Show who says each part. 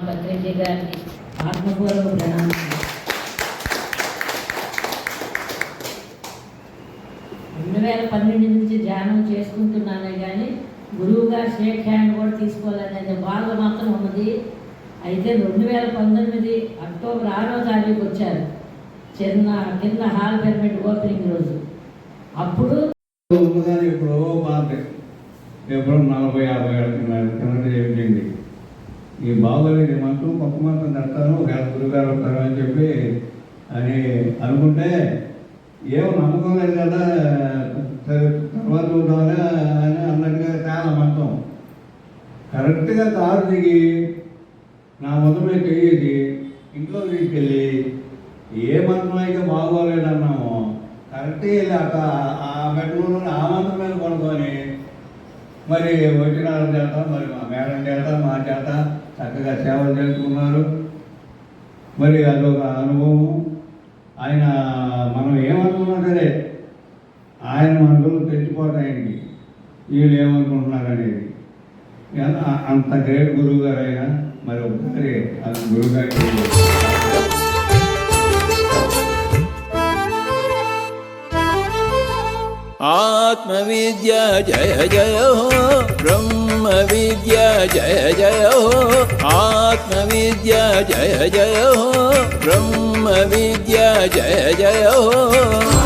Speaker 1: భద్రేజీ గారికి ఆత్మపూర్వక ప్రణామాలు. 2012 నుంచి ధ్యానం చేసుకుంటున్నానే కానీ గురువు గారు షేక్ హ్యాండ్ కూడా తీసుకోవాలనే బాధ మాత్రం ఉన్నది. అయితే 2019 అక్టోబర్ 6వ తారీఖు వచ్చారు కింద హాల్ పిరమిడ్ ఓపెనింగ్ రోజు. అప్పుడు
Speaker 2: ఇప్పుడు ఎప్పుడు 40-50 ఏళ్ళ కింద చెప్పింది ఈ బాగోలేదు మంత్రం కొత్త మంత్రం కడతాను ఒకవేళ గురుగారు వస్తారు అని చెప్పి అని అనుకుంటే ఏమో నమ్మకం లేదు కదా, తర్వాత చూద్దామని అని అన్నట్టుగా చాలా మంత్రం కరెక్ట్గా కారు దిగి నా మొదలు మీద చెయ్యేది ఇంట్లో తీసుకెళ్ళి ఏ మంత్రం అయితే బాగోలేదన్నామో కరెక్ట్గా వెళ్ళి ఆ బెడ్రూమ్లో ఆ మంత్రం మీద కొనుక్కొని మరి వచ్చిన వాళ్ళ చేత మరి మా మేడం చేత మా చేత చక్కగా సేవలు చేసుకున్నారు. మరి అదొక అనుభవం. ఆయన మనం ఏమనుకున్నా సరే ఆయన మనసులు తెచ్చిపోతాయి ఆయనకి వీళ్ళు ఏమనుకుంటున్నారు అనేది. అంత గ్రేట్ గురువు గారు అయినా మరి ఒకసారి అది గురువుగారికి
Speaker 3: आत्मविद्या जय जय हो, ब्रह्म विद्या जय जय हो, आत्मविद्या जय जय हो, ब्रह्म विद्या जय जय हो.